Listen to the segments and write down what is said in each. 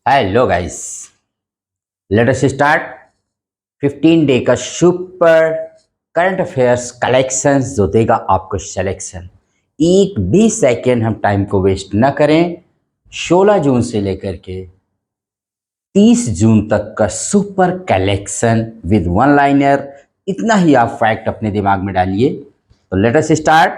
Hello guys, late us start 15 day का super current affairs collections जो देगा आपको सिलेक्शन। एक भी सेकेंड हम टाइम को वेस्ट ना करें। 16 जून से लेकर के 30 जून तक का super collection with one liner, इतना ही आप फैक्ट अपने दिमाग में डालिए। तो let us start.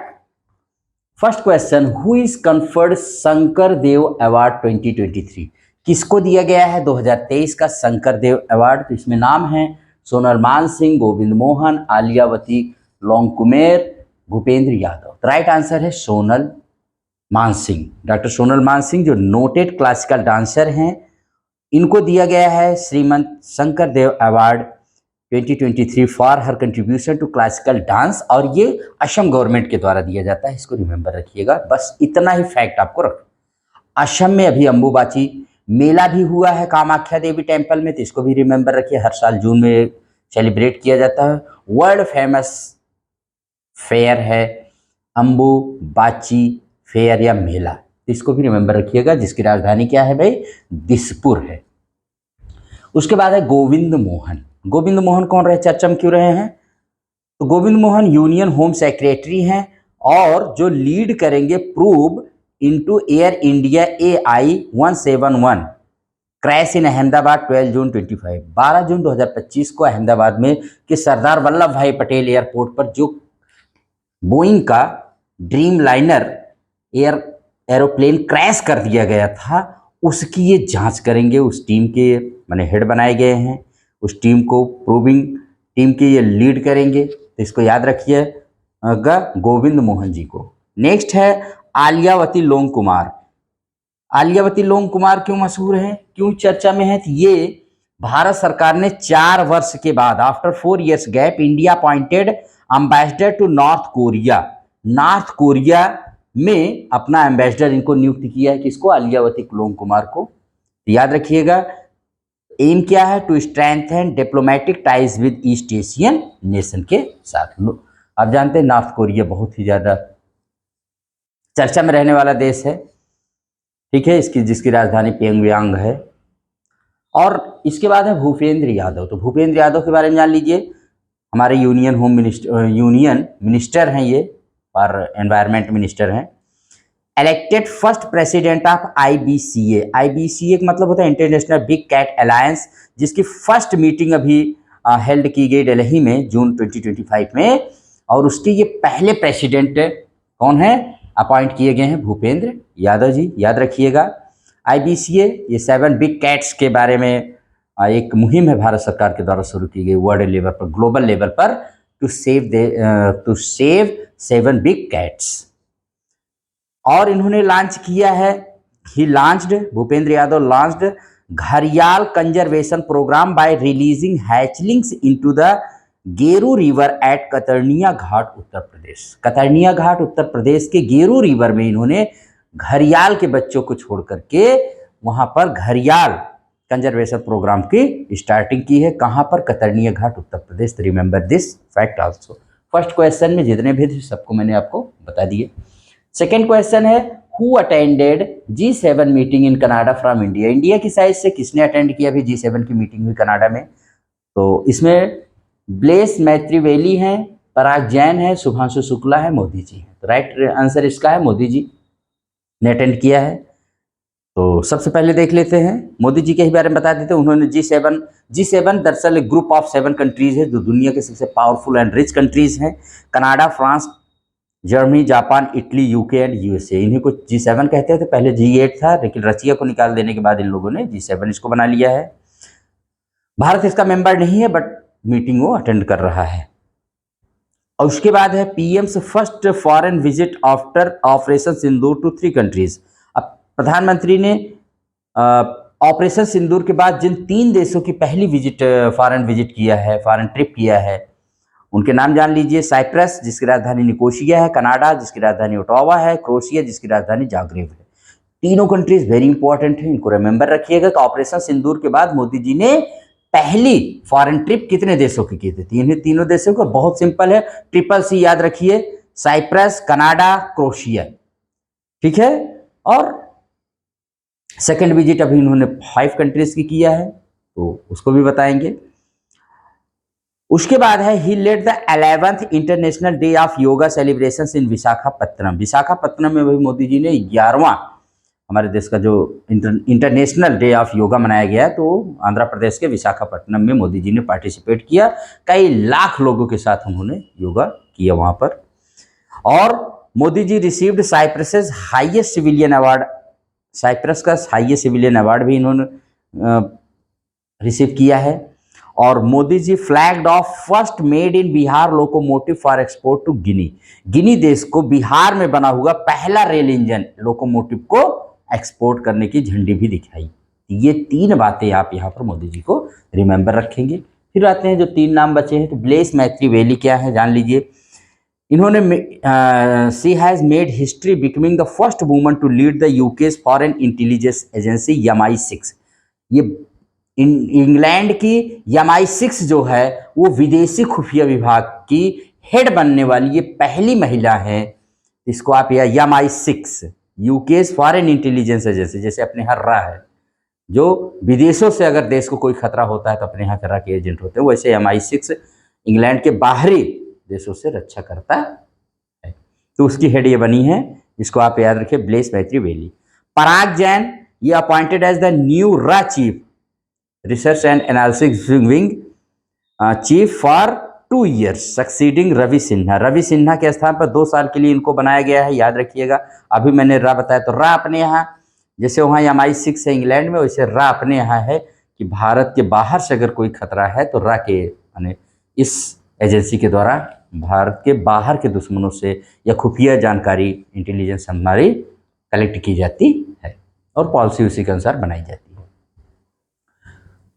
First question, who is conferred Shankar Dev award 2023? किसको दिया गया है 2023 का शंकर देव अवार्ड? तो इसमें नाम है सोनल मानसिंह, गोविंद मोहन, आलियावती लोंगकुमेर, भूपेंद्र यादव। तो राइट आंसर है सोनल मानसिंह। डॉक्टर सोनल मानसिंह जो नोटेड क्लासिकल डांसर हैं, इनको दिया गया है Shrimant Shankar Dev award 2023 for her contribution to classical dance, और ये असम गवर्नमेंट के द्वारा दिया जाता है। इसको रिमेंबर रखिएगा, बस इतना ही फैक्ट आपको रख। असम में अभी अंबुबाची मेला भी हुआ है कामाख्या देवी टेम्पल में, तो इसको भी रिमेंबर रखिए। हर साल जून में सेलिब्रेट किया जाता है। वर्ल्ड फेमस फेयर है अंबुबाची फेयर या मेला, तो इसको भी रिमेंबर रखिएगा, जिसकी राजधानी क्या है भाई? दिसपुर है। उसके बाद है गोविंद मोहन। गोविंद मोहन कौन रहे, चर्चा में क्यों रहे हैं? तो Govind Mohan union home secretary हैं, और जो लीड करेंगे prove into air India AI-171 crash in Ahmedabad 12 जून 2025 को अहमदाबाद में कि सरदार वल्लभ भाई पटेल एयरपोर्ट पर जो बोइंग का ड्रीम लाइनर एरोप्लेन क्रैश कर दिया गया था, उसकी ये जांच करेंगे। उस टीम के मैंने हेड बनाए गए हैं, उस टीम को प्रूविंग टीम के ये लीड करेंगे, तो इसको याद रखिएगा गोविंद मोहन जी को। नेक्स्ट है आलियावती लोंग कुमार। आलियावती लोंग कुमार क्यों मशहूर हैं, क्यों चर्चा में है? तो ये भारत सरकार ने 4 वर्ष के बाद after 4 years gap India appointed ambassador to North Korea. North Korea में अपना एम्बेसडर इनको नियुक्त किया है। किसको? आलियावती लोंग कुमार को। तो याद रखिएगा, एम क्या है? To strengthen diplomatic ties with East Asian nation के साथ। आप जानते हैं नॉर्थ कोरिया बहुत ही ज़्यादा चर्चा में रहने वाला देश है, ठीक है, जिसकी राजधानी प्योंगयांग है। और इसके बाद है भूपेंद्र यादव। तो भूपेंद्र यादव के बारे में जान लीजिए, हमारे यूनियन मिनिस्टर हैं ये, और एनवायरनमेंट मिनिस्टर हैं। Elected first president of IBCA। IBCA का मतलब होता है इंटरनेशनल बिग कैट अलायंस, जिसकी फर्स्ट मीटिंग अभी हेल्ड की गई दिल्ली में जून 2025 में, और उसके ये पहले प्रेसिडेंट कौन है? अपॉइंट किए गए हैं भूपेंद्र यादव जी, याद रखिएगा। IBCA ये 7 बिग कैट्स के बारे में एक मुहिम है भारत सरकार के द्वारा शुरू की गई वर्ल्ड लेवल पर, ग्लोबल लेवल पर, टू सेव 7 बिग कैट्स। और इन्होंने लॉन्च किया है, भूपेंद्र यादव लॉन्च्ड घड़ियाल conservation program by releasing hatchlings into the Geru river at Katarniya Ghat Uttar Pradesh. Katarniya Ghat Uttar Pradesh के गेरू रिवर में इन्होंने घड़ियाल के बच्चों को छोड़ करके वहां पर घड़ियाल कंजर्वेशन प्रोग्राम की स्टार्टिंग की है। कहां पर? Katarniya Ghat Uttar Pradesh. Remember this fact also. First question में जितने भी थे सबको मैंने आपको बता दिए। सेकेंड क्वेश्चन है who attended G7 meeting in Canada from India. India की साइड से किसने अटेंड किया अभी G7 की मीटिंग हुई कनाडा में? तो इसमें ब्लेस मैत्रिवेली हैं, पराग जैन है, शुभांशु शुक्ला है, मोदी जी हैं। तो राइट आंसर इसका है मोदी जी ने अटेंड किया है। तो सबसे पहले देख लेते हैं, मोदी जी के ही बारे में बता देते हैं। उन्होंने G7 दरअसल एक ग्रुप ऑफ 7 कंट्रीज है जो दुनिया के सबसे पावरफुल एंड रिच कंट्रीज हैं। Canada, France, Germany, Japan, Italy, UK and USA। इन्हीं को G7 कहते थे। पहले G8 था, लेकिन रशिया को निकाल देने के बाद इन लोगों ने G7 इसको बना लिया है। भारत इसका मेंबर नहीं है, बट मीटिंग वो अटेंड कर रहा है। और उसके बाद है PM's first foreign visit after operation Sindoor to 3 countries. अब प्रधानमंत्री ने ऑपरेशन सिंदूर के बाद जिन 3 देशों की पहली फॉरेन विजिट किया है, फॉरेन ट्रिप किया है, उनके नाम जान लीजिए। साइप्रस जिसकी राजधानी निकोशिया है, कनाडा जिसकी राजधानी ओटावा है, क्रोएशिया जिसकी राजधानी जाग्रेब है। तीनों कंट्रीज वेरी इंपॉर्टेंट है, इनको रिमेंबर रखिएगा कि ऑपरेशन सिंदूर के बाद मोदी जी ने पहली फॉरेन ट्रिप कितने देशों की थी? इन्हीं तीनों देशों को। बहुत सिंपल है, CCC याद रखिए, साइप्रस, कनाडा, क्रोएशिया, ठीक है। और सेकेंड विजिट अभी इन्होंने 5 कंट्रीज की किया है, तो उसको भी बताएंगे। उसके बाद है he led the 11th international day of yoga celebrations in Visakhapatnam. Visakhapatnam में भाई मोदी जी ने 11वां हमारे देश का जो इंटरनेशनल डे ऑफ योगा मनाया गया है, तो आंध्र प्रदेश के विशाखापट्टनम में मोदी जी ने पार्टिसिपेट किया। कई लाख लोगों के साथ उन्होंने योगा किया वहाँ पर। और Modi ji received Cyprus highest civilian award, Cyprus का हाईएस्ट सिविलियन अवार्ड भी इन्होंने रिसीव किया है। और Modi ji flagged off first made in Bihar locomotive for export to Guinea. Guinea देश को बिहार में बना हुआ पहला रेल इंजन लोकोमोटिव को एक्सपोर्ट करने की झंडी भी दिखाई। ये 3 बातें आप यहाँ पर मोदी जी को रिमेंबर रखेंगे। फिर आते हैं जो 3 नाम बचे हैं, तो ब्लेस मैत्री वेली क्या है जान लीजिए। इन्होंने she has made history becoming the first woman to lead the UK's foreign intelligence agency MI6। ये इंग्लैंड की MI6 जो है वो विदेशी खुफिया विभाग की हेड बनने वाली ये पहली महिला है। इसको आप या MI6 UK's foreign intelligence agency, जैसे अपने यहाँ रा है, जो विदेशों से अगर देश को कोई खतरा होता है तो अपने यहाँ रा के एजेंट होते हैं, वैसे MI6 इंग्लैंड के बाहरी देशों से रक्षा करता है। तो उसकी हेड ये बनी है, इसको आप याद रखिए, ब्लेस मैत्री वेली। पराग जैन ये अपॉइंटेड एज द न्यू रा chief research and analysis wing chief for 2 years succeeding Ravi Sinha. Ravi Sinha के स्थान पर 2 साल के लिए इनको बनाया गया है, याद रखिएगा। अभी मैंने रा बताया, तो रा अपने यहाँ जैसे वहाँ MI6 है इंग्लैंड में, वैसे रा अपने यहाँ है कि भारत के बाहर से अगर कोई खतरा है तो रा के यानी इस एजेंसी के द्वारा भारत के बाहर के दुश्मनों से या खुफिया जानकारी इंटेलिजेंस हमारी कलेक्ट की जाती है और पॉलिसी उसी के अनुसार बनाई जाती है।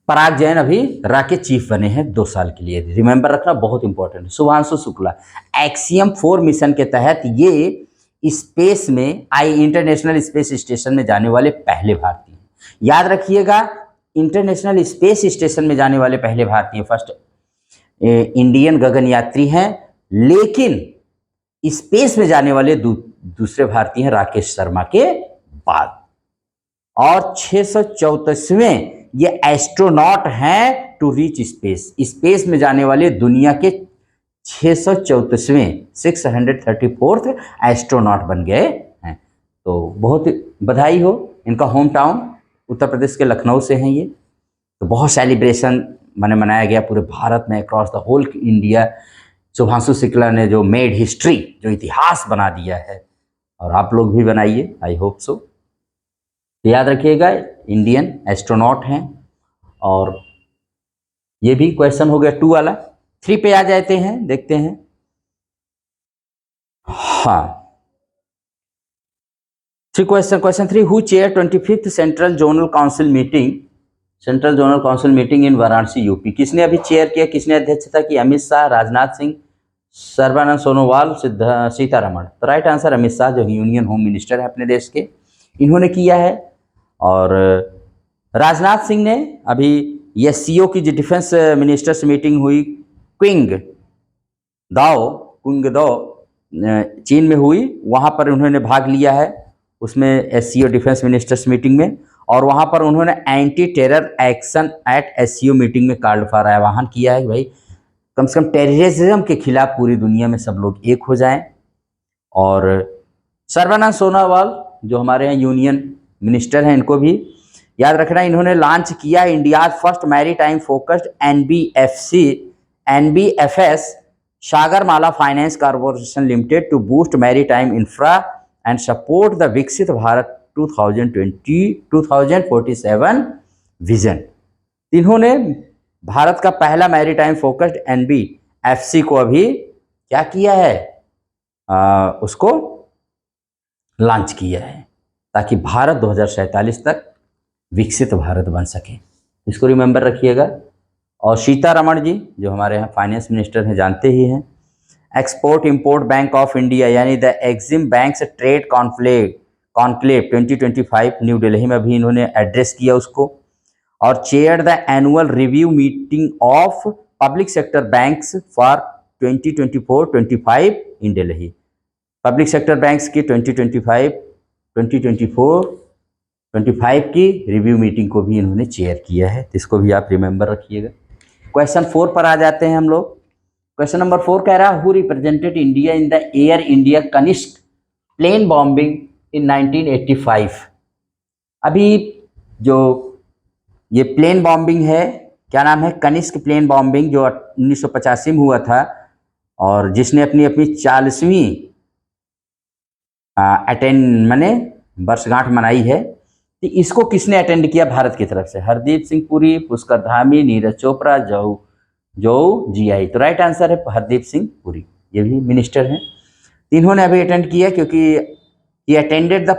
पराग जैन अभी रा के चीफ बने हैं 2 साल के लिए, रिमेंबर रखना बहुत इंपॉर्टेंट है। शुभांशु शुक्ला एक्सियम 4 मिशन के तहत ये स्पेस में इंटरनेशनल स्पेस स्टेशन में जाने वाले पहले भारतीय हैं। याद रखिएगा, इंटरनेशनल स्पेस स्टेशन में जाने वाले पहले भारतीय फर्स्ट इंडियन गगनयात्री हैं, लेकिन स्पेस में जाने वाले दूसरे भारतीय हैं राकेश शर्मा के बाद। और 634वें ये एस्ट्रोनॉट हैं टू रीच स्पेस। स्पेस में जाने वाले दुनिया के 634वें 634th एस्ट्रोनॉट बन गए हैं। तो बहुत बधाई हो। इनका होम टाउन उत्तर प्रदेश के लखनऊ से हैं ये। तो बहुत सेलिब्रेशन मनाया गया पूरे भारत में, across the whole India. Shubhanshu Shukla ने जो मेड हिस्ट्री, जो इतिहास बना दिया है, और आप लोग भी बनाइए, आई होप सो। तो याद रखिएगा, इंडियन एस्ट्रोनॉट हैं। और ये भी क्वेश्चन हो गया 2 वाला। 3 पे आ जाते हैं, देखते हैं। हाँ, 3 question 3 who chair 25th central zonal council meeting, central zonal council meeting in Varanasi UP. किसने अभी चेयर किया, किसने अध्यक्षता की? अमित शाह, राजनाथ सिंह, सर्बानंद सोनोवाल, सीतारमण। तो राइट आंसर अमित शाह, जो यूनियन होम मिनिस्टर है अपने देश के, इन्होंने किया है। और राजनाथ सिंह ने अभी SCO की जो डिफेंस मिनिस्टर्स मीटिंग हुई क्विंगदाओ चीन में हुई, वहाँ पर उन्होंने भाग लिया है, उसमें SCO डिफेंस मिनिस्टर्स मीटिंग में। और वहाँ पर उन्होंने anti terror action at SCO meeting में कॉल फॉर आह्वान किया है कि भाई कम से कम टेररिज्म के खिलाफ पूरी दुनिया में सब लोग एक हो जाएं। और सर्बानंद सोनोवाल जो हमारे यहाँ यूनियन मिनिस्टर हैं, इनको भी याद रखना, इन्होंने लॉन्च किया India first maritime focused NBFS Sagarmala finance corporation limited to boost maritime infra and support the Viksit Bharat 2047 vision. इन्होंने भारत का पहला मैरीटाइम फोकस्ड NBFC को अभी क्या किया है, उसको लॉन्च किया है, ताकि भारत 2047 तक विकसित भारत बन सके। इसको रिमेंबर रखिएगा। और सीतारमण जी जो हमारे यहाँ फाइनेंस मिनिस्टर हैं, जानते ही हैं। Export import bank of India यानी the Exim bank's trade conclave 2025 new Delhi में अभी इन्होंने एड्रेस किया उसको। और chair the annual review meeting of public sector banks for 2024-25 in Delhi. Public sector banks की 2024 25 की रिव्यू मीटिंग को भी इन्होंने चेयर किया है, इसको भी आप रिमेंबर रखिएगा। क्वेश्चन 4 पर आ जाते हैं हम लोग। क्वेश्चन नंबर 4 कह रहा है who represented India in the Air India Kanishka plane bombing in 1985। अभी जो ये प्लेन बॉम्बिंग है, क्या नाम है, कनिष्क प्लेन बॉम्बिंग, जो 1985 में हुआ था और जिसने अपनी अपनी 40वीं अटेंड माने वर्षगांठ मनाई है, तो इसको किसने अटेंड किया भारत की तरफ से? हरदीप सिंह पुरी, पुष्कर धामी, नीरज चोपड़ा, जो जीआई। तो राइट आंसर है हरदीप सिंह पुरी, ये भी मिनिस्टर हैं। इन्होंने अभी अटेंड किया क्योंकि ये attended the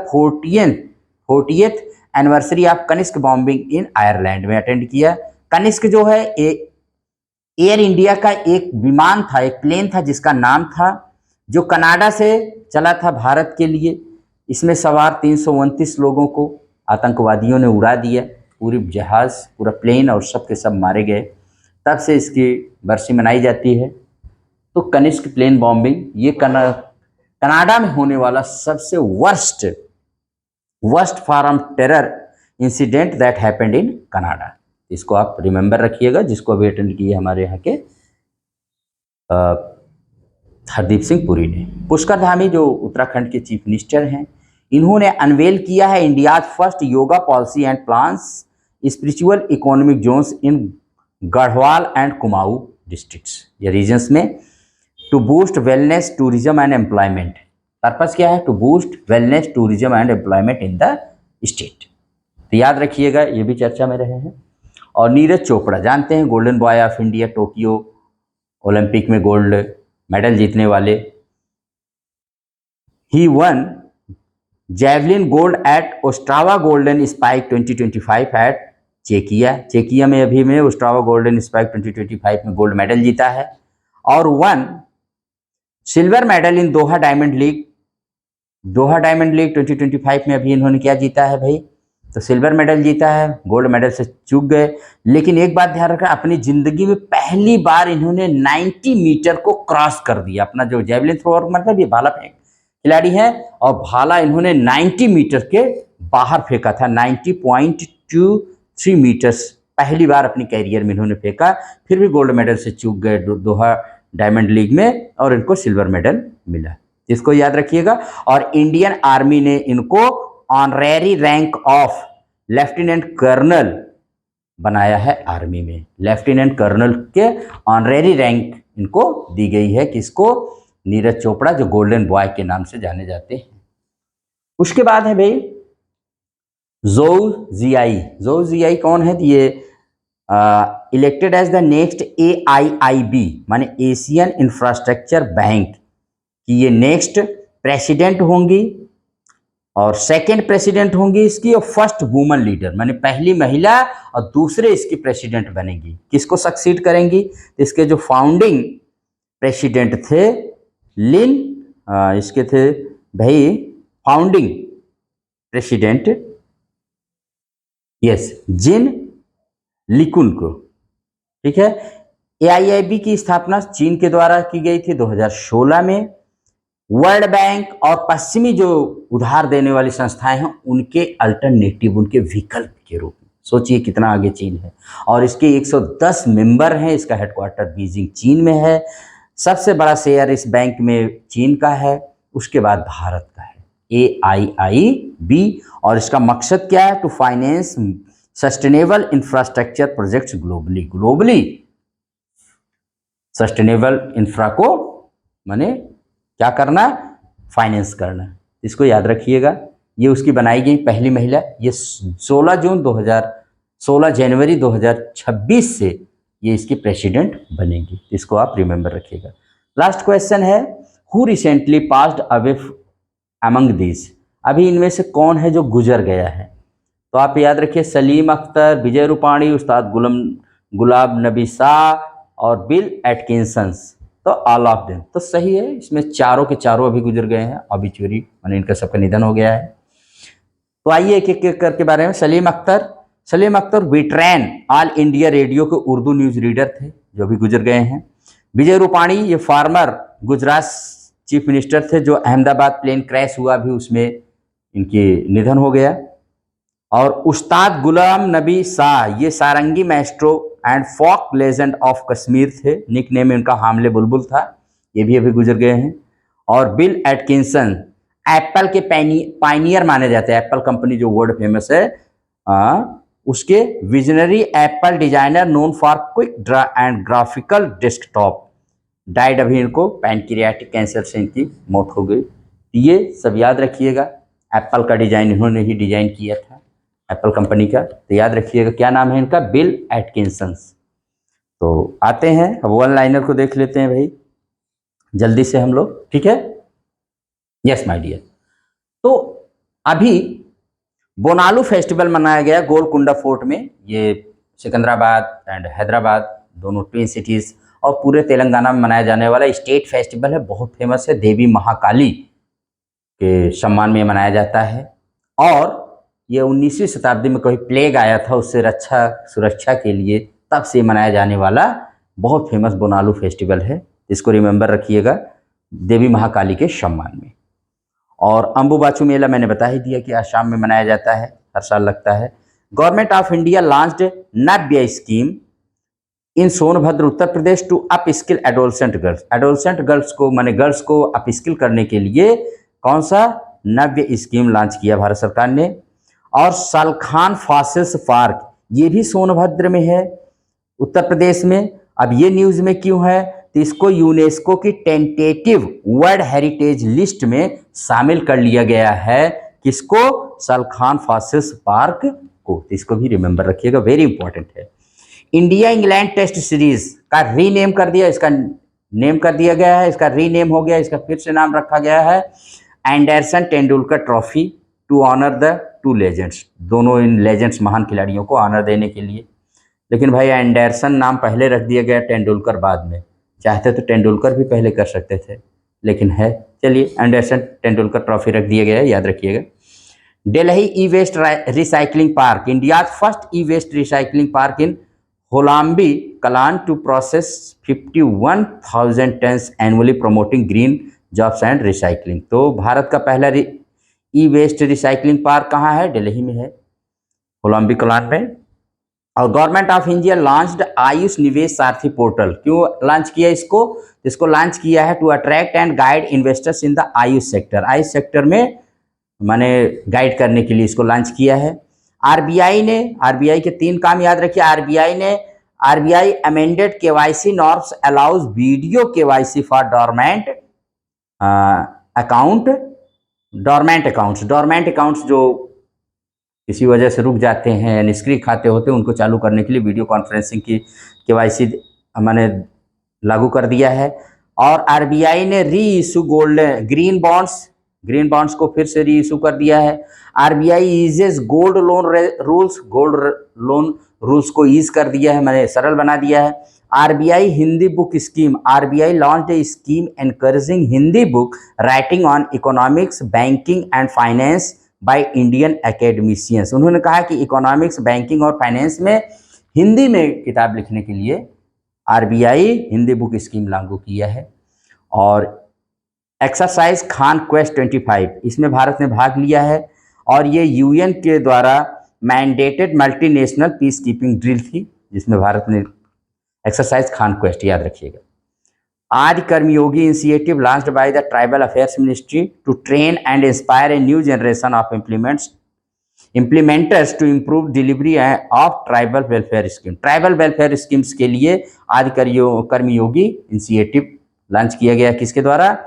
40th anniversary of Kanishka bombing in Ireland में अटेंड किया। कनिष्क जो है एयर इंडिया का एक विमान था, एक प्लेन था जिसका नाम था, जो कनाडा से चला था भारत के लिए। इसमें सवार 329 लोगों को आतंकवादियों ने उड़ा दिया, पूरी जहाज, पूरा प्लेन और सब के सब मारे गए। तब से इसकी बरसी मनाई जाती है। तो कनिष्क प्लेन बॉम्बिंग ये कनाडा में होने वाला सबसे worst form terror incident that happened in Canada. इसको आप रिमेंबर रखिएगा, जिसको अभी अटेंड किए हमारे यहाँ के हरदीप सिंह पुरी ने। पुष्कर धामी जो उत्तराखंड के चीफ मिनिस्टर हैं, इन्होंने अनवेल किया है India first yoga policy and plans spiritual economic zones in Garhwal and Kumaon districts, ये रीजन्स में, to boost wellness tourism and employment. Purpose क्या है? To boost wellness tourism and employment in the state. तो याद रखिएगा, ये भी चर्चा में रहे हैं। और नीरज चोपड़ा जानते हैं, golden boy of India, Tokyo olympic में गोल्ड मेडल जीतने वाले। He won javelin gold at Ostrava golden spike 2025 at चेकिया में अभी में ओस्ट्रावा गोल्डन स्पाइक 2025 में गोल्ड मेडल जीता है। और one silver medal in Doha diamond league 2025 में अभी इन्होंने क्या जीता है भाई? तो सिल्वर मेडल जीता है, गोल्ड मेडल से चूक गए। लेकिन एक बात ध्यान रखना, अपनी जिंदगी में पहली बार इन्होंने 90 मीटर को क्रॉस कर दिया। अपना जो जेवलिन थ्रोअर मतलब ये भाला फेंक खिलाड़ी हैं, और भाला इन्होंने 90 मीटर के बाहर फेंका था। 90.23 मीटर्स पहली बार अपनी कैरियर में इन्होंने फेंका, फिर भी गोल्ड मेडल से चूक गए दोहा डायमंड लीग में, और इनको सिल्वर मेडल मिला। इसको याद रखिएगा। और इंडियन आर्मी ने इनको honorary rank of lieutenant colonel बनाया है आर्मी में। लेफ्टिनेंट कर्नल के ऑनरेरी रैंक इनको दी गई है। किसको? नीरज चोपड़ा, जो गोल्डन बॉय के नाम से जाने जाते हैं। उसके बाद है भाई जोउ जियाई कौन है? ये elected as the next AIIB माने एशियन इंफ्रास्ट्रक्चर बैंक की ये नेक्स्ट प्रेसिडेंट होंगी, और सेकंड प्रेसिडेंट होंगी इसकी, और फर्स्ट वुमन लीडर माने पहली महिला और दूसरे इसकी प्रेसिडेंट बनेगी। किसको सक्सीड करेंगी? इसके जो फाउंडिंग प्रेसिडेंट थे इसके थे भाई फाउंडिंग प्रेसिडेंट जिन लिकुन को। ठीक है। AIIB की स्थापना चीन के द्वारा की गई थी 2016 में। वर्ल्ड बैंक और पश्चिमी जो उधार देने वाली संस्थाएं हैं उनके अल्टरनेटिव, उनके विकल्प के रूप में। सोचिए कितना आगे चीन है। और इसके 110 मेंबर हैं। इसका हेडक्वार्टर बीजिंग चीन में है। सबसे बड़ा शेयर इस बैंक में चीन का है, उसके बाद भारत का है AIIB। और इसका मकसद क्या है? To finance sustainable infrastructure projects globally sustainable infra को माने क्या करना? फाइनेंस करना। इसको याद रखिएगा। ये उसकी बनाई गई पहली महिला। ये 16 जनवरी 2026 से ये इसकी प्रेसिडेंट बनेगी। इसको आप रिमेंबर रखिएगा। लास्ट क्वेश्चन है who recently passed away among this. अभी इनमें से कौन है जो गुजर गया है? तो आप याद रखिए, सलीम अख्तर, विजय रूपाणी, उस्ताद गुलाब नबी शाह और बिल एटकिंसंस। तो ऑल ऑफ देम तो सही है। इसमें चारों के चारों अभी गुजर गए हैं, ऑबिचुअरी माने इनका सबका निधन हो गया है। तो आइए एक एक करके बारे में। Salim Akhtar veteran all India radio के उर्दू न्यूज़ रीडर थे, जो अभी गुजर गए हैं। विजय रूपाणी ये फार्मर गुजरात चीफ मिनिस्टर थे, जो अहमदाबाद प्लेन क्रैश हुआ भी उसमें इनके निधन हो गया। और उस्ताद गुलाम नबी शाह, ये sarangi maestro and folk legend of Kashmir थे, निक नेम उनका हामले बुलबुल था, ये भी अभी गुजर गए हैं। और बिल एटकिंसन एप्पल के पाइनियर माने जाते हैं, एप्पल कंपनी जो वर्ल्ड फेमस है, उसके visionary Apple designer known for quick draw and graphical desktop, died अभी इनको पैनक्रियाटिक कैंसर से इनकी मौत हो गई। ये सब याद रखिएगा, एप्पल का डिजाइन इन्होंने ही डिजाइन किया था, एप्पल कंपनी का, तो याद रखिएगा क्या नाम है इनका, बिल एटकिंसंस। तो आते हैं अब वन लाइनर को देख लेते हैं भाई जल्दी से हम लोग, ठीक है। यस माय डियर, तो अभी बोनालू फेस्टिवल मनाया गया गोलकुंडा फोर्ट में, ये सिकंदराबाद एंड हैदराबाद दोनों ट्विन सिटीज़ और पूरे तेलंगाना में मनाया जाने वाला स्टेट फेस्टिवल है, बहुत फेमस है, देवी महाकाली के सम्मान में मनाया जाता है। और ये 19वीं शताब्दी में कोई प्लेग आया था, उससे सुरक्षा के लिए तब से मनाया जाने वाला बहुत फेमस बोनालू फेस्टिवल है, इसको रिमेंबर रखिएगा, देवी महाकाली के सम्मान में। और अम्बुबाचू मेला मैंने बता ही दिया कि आसाम में मनाया जाता है, हर साल लगता है। Government of India launched Navya scheme in Sonbhadra Uttar Pradesh to upskill adolescent girls, adolescent girls को माने गर्ल्स को अप स्किल करने के लिए कौन सा नव्य स्कीम लॉन्च किया भारत सरकार ने। और सलखान फॉसिल्स पार्क, ये भी सोनभद्र में है उत्तर प्रदेश में। अब ये न्यूज़ में क्यों है, तो इसको यूनेस्को की टेंटेटिव वर्ल्ड हेरिटेज लिस्ट में शामिल कर लिया गया है, किसको, सलखान फॉसिल्स पार्क को, तो इसको भी रिमेंबर रखिएगा, वेरी इंपॉर्टेंट है। इंडिया इंग्लैंड टेस्ट सीरीज का रीनेम कर दिया, इसका नेम कर दिया गया है, इसका रीनेम हो गया, इसका फिर से नाम रखा गया है Anderson Tendulkar trophy to honour the two legends, दोनों इन लेजेंड्स महान खिलाड़ियों को ऑनर देने के लिए। लेकिन भाई एंडरसन नाम पहले रख दिया गया, तेंदुलकर बाद में, चाहते तो तेंदुलकर भी पहले कर सकते थे, लेकिन है, चलिए एंडरसन तेंदुलकर ट्रॉफी रख दिया गया है, याद रखिएगा। Delhi e waste recycling park, India first e waste recycling park in Holambi Kalan to process 51,000 tons annually promoting green jobs and recycling. तो भारत का पहला ई वेस्ट रिसाइकलिंग पार्क कहाँ है, दिल्ली में है, होलाम्बी कलान में। और government of India launched Ayush निवेश सारथी पोर्टल, क्यों लॉन्च किया इसको, इसको लॉन्च किया है to attract and guide investors in the Ayush sector, Ayush sector में माने गाइड करने के लिए इसको लॉन्च किया है। आरबीआई ने, आरबीआई के 3 काम याद रखिए, RBI amended KYC norms allows video KYC for dormant account, dormant accounts जो किसी वजह से रुक जाते हैं, निष्क्रिय खाते होते हैं, उनको चालू करने के लिए वीडियो कॉन्फ्रेंसिंग की केवाईसी मैंने लागू कर दिया है। और आरबीआई ने री इशू ग्रीन बॉन्ड्स को फिर से री इशू कर दिया है। आरबीआई ईजेस गोल्ड लोन रूल्स को ईज कर दिया है, मैंने सरल बना दिया है। RBI Hindi book scheme, RBI launched A scheme encouraging Hindi book writing on economics, banking and finance by Indian academicians. उन्होंने कहा कि इकोनॉमिक्स, बैंकिंग और फाइनेंस में हिंदी में किताब लिखने के लिए आरबीआई हिंदी बुक स्कीम लागू किया है। और एक्सरसाइज खान क्वेस्ट 25, इसमें भारत ने भाग लिया है, और ये यूएन के द्वारा mandated multinational peace keeping drill थी, जिसमें भारत ने एक्सरसाइज खान क्वेस्ट, याद रखिएगा। Adi Karmayogi initiative launched by the tribal affairs ministry to train and inspire a new generation of implementers to improve delivery of tribal welfare scheme, tribal welfare schemes के लिए आदि Karmayogi initiative launch किया गया, किसके द्वारा,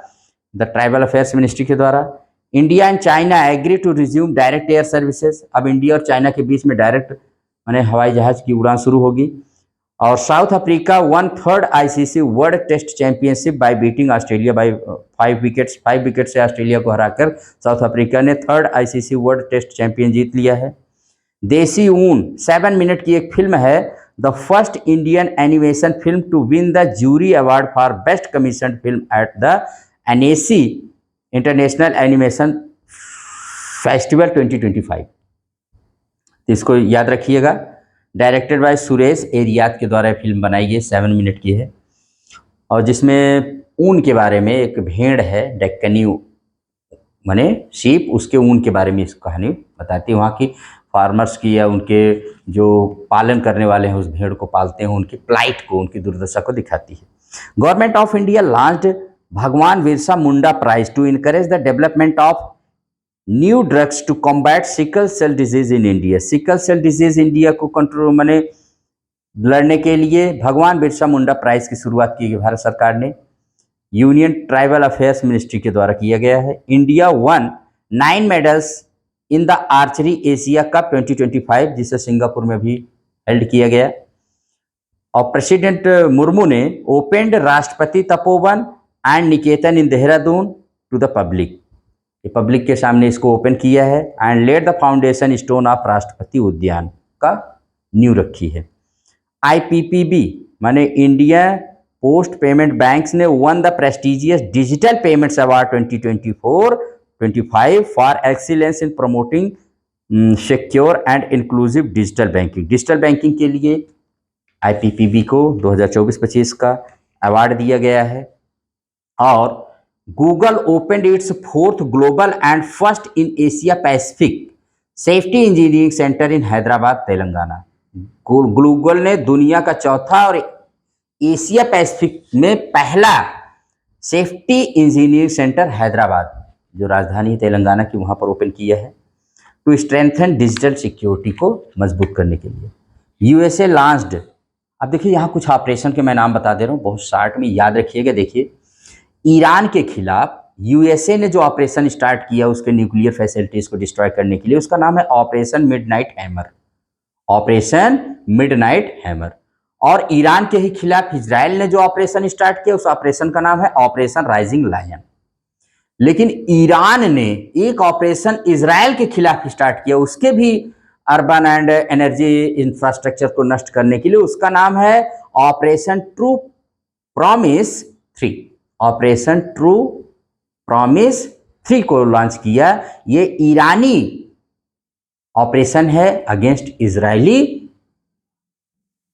द ट्राइबल अफेयर्स मिनिस्ट्री के द्वारा। India and China agree to resume direct air services, अब इंडिया और चाइना के बीच में डायरेक्ट माने हवाई जहाज की उड़ान शुरू होगी। और South Africa 1/3 ICC world test championship by beating Australia by 5 wicket से ऑस्ट्रेलिया को हराकर साउथ अफ्रीका ने 3rd ICC world test champion जीत लिया है। देसी ऊन 7 मिनट की एक फिल्म है, the first Indian animation film to win the jury award for best commission film at the Annecy international animation festival 2025, इसको याद रखिएगा। डायरेक्टेड बाय सुरेश एरियात के द्वारा फिल्म बनाई गई, 7 मिनट की है, और जिसमें ऊन के बारे में, एक भेड़ है डेक्कनी माने शीप, उसके ऊन के बारे में इस कहानी बताती है, वहाँ की फार्मर्स की या उनके जो पालन करने वाले हैं उस भेड़ को पालते हैं उनकी प्लाइट को, उनकी दुर्दशा को दिखाती है। Government of India launched Bhagwan Birsa Munda prize to encourage the development of new drugs to combat sickle cell disease in India. Sickle cell disease India को कंट्रोल माने लड़ने के लिए भगवान बिरसा मुंडा प्राइज की शुरुआत की गई भारत सरकार ने, यूनियन ट्राइबल अफेयर्स मिनिस्ट्री के द्वारा किया गया है। India one 9 medals in the archery Asia cup 2025 जिसे सिंगापुर में भी हेल्ड किया गया। और प्रेसिडेंट मुर्मू ने opened Rashtrapati Tapovan and Niketan in Dehradun to the public, ये पब्लिक के सामने इसको ओपन किया है। And laid the foundation stone of Rashtrapati Udyan का नींव रखी है। IPPB माने इंडिया पोस्ट पेमेंट बैंक्स ने won the prestigious digital payments award 2024-25 for excellence in promoting secure and inclusive digital banking. Digital banking के लिए IPPB को 2024-25 का अवार्ड दिया गया है। और Google opened it's 4th global and first in Asia Pacific safety engineering centre in Hyderabad Telangana. Google ने दुनिया का चौथा और एशिया पैसिफिक में पहला सेफ्टी इंजीनियरिंग सेंटर हैदराबाद जो राजधानी तेलंगाना की वहां पर ओपन किया है टू स्ट्रेंथन डिजिटल सिक्योरिटी को मजबूत करने के लिए। USA लॉन्च्ड, अब देखिए यहाँ कुछ ऑपरेशन के मैं नाम बता दे रहा हूँ, बहुत शार्ट में याद रखिएगा। देखिए ईरान के खिलाफ USA ने जो ऑपरेशन स्टार्ट किया उसके न्यूक्लियर फैसिलिटीज को डिस्ट्रॉय करने के लिए, उसका नाम है operation midnight hammer, operation midnight hammer. और ईरान के ही खिलाफ इजराइल ने जो ऑपरेशन स्टार्ट किया उस ऑपरेशन का नाम है ऑपरेशन राइजिंग लायन। लेकिन ईरान ने एक ऑपरेशन इजराइल के खिलाफ स्टार्ट किया, उसके भी अर्बन एंड एनर्जी इंफ्रास्ट्रक्चर को नष्ट करने के लिए, उसका नाम है operation true promise 3। Operation true promise 3 को लॉन्च किया। ये ईरानी ऑपरेशन है अगेंस्ट इजरायली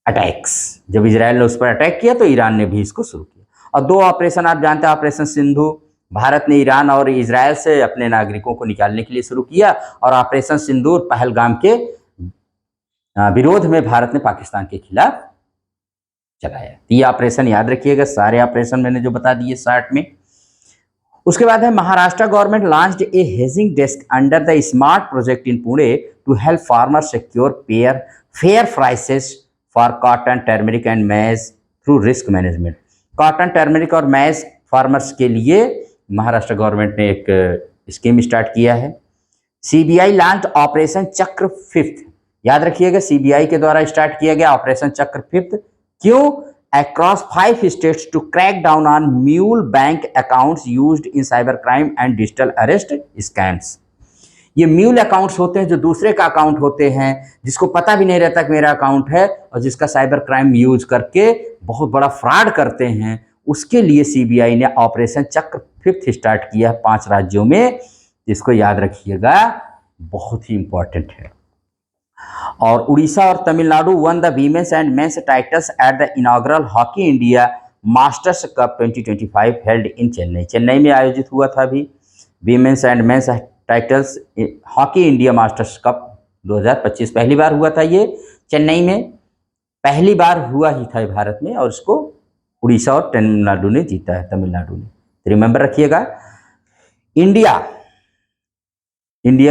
अटैक्स। जब इजराइल ने उस पर अटैक किया तो ईरान ने भी इसको शुरू किया। और 2 ऑपरेशन आप जानते हैं, ऑपरेशन सिंधु भारत ने ईरान और इजराइल से अपने नागरिकों को निकालने के लिए शुरू किया, और ऑपरेशन सिंदूर पहलगाम के विरोध में भारत ने पाकिस्तान के खिलाफ चलाया। ये ऑपरेशन याद रखिएगा, सारे ऑपरेशन मैंने जो बता दिए शार्ट में। उसके बाद है Maharashtra government launched a hedging desk under the SMART project in Pune to help farmer secure fair prices for cotton, turmeric and maize through risk management. Cotton, turmeric और मैज फार्मर्स के लिए महाराष्ट्र गवर्नमेंट ने एक स्कीम स्टार्ट किया है। CBI launch operation Chakra 5th, याद रखिएगा CBI के द्वारा स्टार्ट किया गया ऑपरेशन चक्र 5th। क्यों? Across 5 states to crack down on mule bank accounts used in cyber crime and digital arrest scams. ये म्यूल अकाउंट्स होते हैं जो दूसरे का अकाउंट होते हैं, जिसको पता भी नहीं रहता कि मेरा अकाउंट है, और जिसका साइबर क्राइम यूज करके बहुत बड़ा फ्रॉड करते हैं। उसके लिए CBI ने ऑपरेशन चक्र 5th स्टार्ट किया 5 राज्यों में, जिसको याद रखिएगा, बहुत ही इंपॉर्टेंट है। और उड़ीसा और Tamil Nadu won the women's and men's titles at the inaugural hockey India masters cup 2025 held in Chennai. Chennai में आयोजित हुआ था अभी women's and men's titles hockey India masters cup 2025, पहली बार हुआ था ये चेन्नई में, पहली बार हुआ ही था भारत में, और इसको उड़ीसा और तमिलनाडु ने जीता है, तमिलनाडु ने। तो रिमेंबर रखिएगा, इंडिया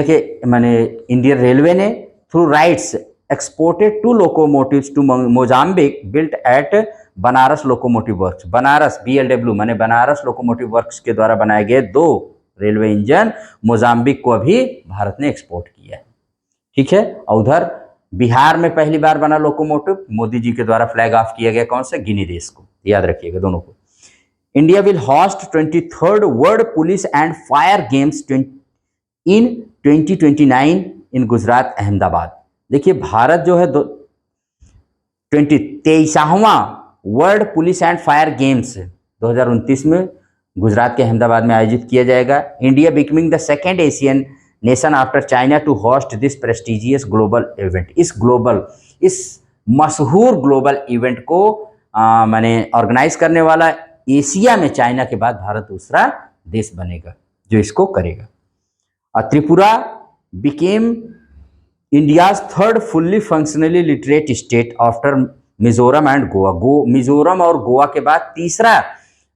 के माने इंडियन रेलवे ने through RITES exported 2 locomotives to Mozambique built at Banaras locomotive works. Banaras BLW माने बनारस लोकोमोटिव वर्क्स के द्वारा बनाए गए 2 रेलवे इंजन मोजाम्बिक को अभी भारत ने एक्सपोर्ट किया है। ठीक है, और उधर बिहार में पहली बार बना लोकोमोटिव मोदी जी के द्वारा फ्लैग ऑफ किया गया, कौन से? गिनी देश को, याद रखिएगा दोनों को। India will host 23rd world police and fire games in 2029 in Gujarat Ahmedabad. देखिए भारत जो है 23वां world police and fire games 2029 में गुजरात के अहमदाबाद में आयोजित किया जाएगा। India becoming the second Asian nation after China to host this prestigious global event. इस मशहूर ग्लोबल इवेंट को माने ऑर्गेनाइज करने वाला एशिया में चाइना के बाद भारत दूसरा देश बनेगा जो इसको करेगा। और Tripura became India's third fully functionally literate state after Mizoram and Goa. Mizoram और गोवा के बाद तीसरा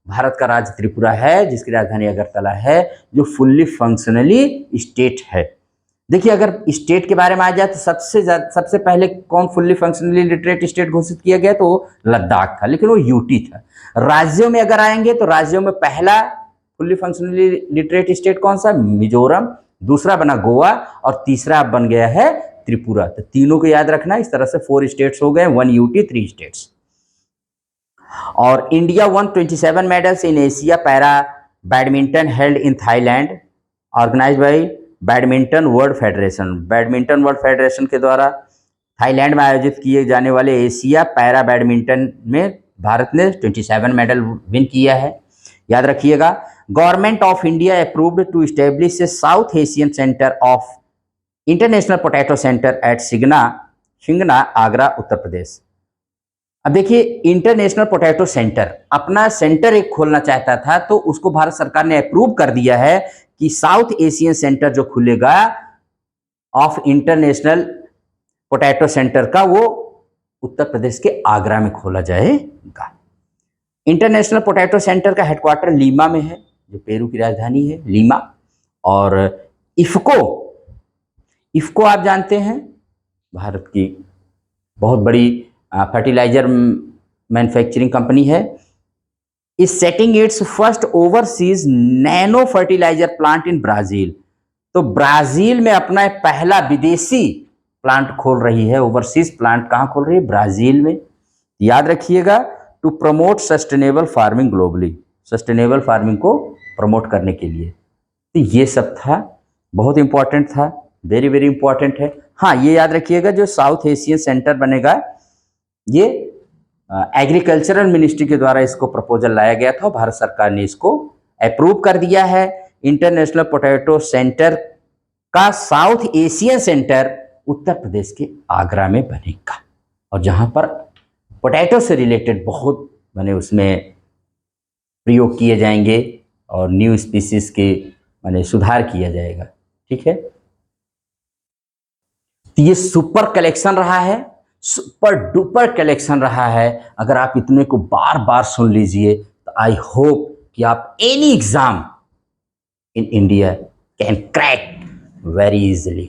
भारत का राज्य त्रिपुरा है, जिसकी राजधानी अगरतला है, जो फुल्ली फंक्शनली स्टेट है। देखिए, अगर स्टेट के बारे में आ जाए तो सबसे पहले कौन फुल्ली फंक्शनली लिटरेट स्टेट घोषित किया गया, तो लद्दाख था, लेकिन वो यूटी था। राज्यों में अगर आएंगे तो राज्यों में पहला फुल्ली फंक्शनली लिटरेट स्टेट कौन सा, मिजोरम, दूसरा बना गोवा और तीसरा अब बन गया है त्रिपुरा। तो तीनों को याद रखना, इस तरह से 4 स्टेट्स हो गए, 1 यूटी 3 स्टेट्स। और India won 27 medals in Asia para badminton held in Thailand, organised by badminton world federation. Badminton world federation के द्वारा थाईलैंड में आयोजित किए जाने वाले एशिया पैरा बैडमिंटन में भारत ने 27 मेडल विन किया है, याद रखिएगा। Government of India approved to establish a South Asian center of international potato center at Shingna, Agra, Uttar Pradesh. अब देखिए, इंटरनेशनल पोटैटो सेंटर अपना सेंटर एक खोलना चाहता था, तो उसको भारत सरकार ने अप्रूव कर दिया है कि साउथ एशियन सेंटर जो खुलेगा ऑफ इंटरनेशनल पोटैटो सेंटर का, वो उत्तर प्रदेश के आगरा में खोला जाएगा। इंटरनेशनल पोटैटो सेंटर का हेडक्वार्टर लीमा में है, जो पेरू की राजधानी है, लीमा। और इफ्को आप जानते हैं, भारत की बहुत बड़ी फर्टिलाइजर मैन्युफैक्चरिंग कंपनी है। Is setting its first overseas nano fertiliser plant in Brazil. तो ब्राजील में अपना पहला विदेशी प्लांट खोल रही है, ओवरसीज प्लांट कहाँ खोल रही है, ब्राजील में, याद रखिएगा। To promote sustainable farming globally, sustainable farming को प्रमोट करने के लिए। तो ये सब था, बहुत इंपॉर्टेंट था, वेरी वेरी इंपॉर्टेंट है। हाँ, ये याद रखिएगा, जो साउथ एशियन सेंटर बनेगा, ये एग्रीकल्चरल मिनिस्ट्री के द्वारा इसको प्रपोजल लाया गया था, भारत सरकार ने इसको अप्रूव कर दिया है। इंटरनेशनल पोटैटो सेंटर का साउथ एशियन सेंटर उत्तर प्रदेश के आगरा में बनेगा, और जहां पर पोटैटो से रिलेटेड बहुत माने उसमें प्रयोग किए जाएंगे और न्यू स्पीसीज के माने सुधार किया जाएगा। ठीक है, तो ये सुपर कलेक्शन रहा है, सुपर डुपर कलेक्शन रहा है। अगर आप इतने को बार बार सुन लीजिए तो आई होप कि आप any exam in India can crack very easily.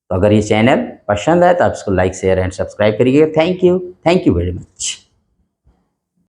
तो अगर ये चैनल पसंद है तो आप इसको लाइक, शेयर एंड सब्सक्राइब करिएगा। Thank you very much.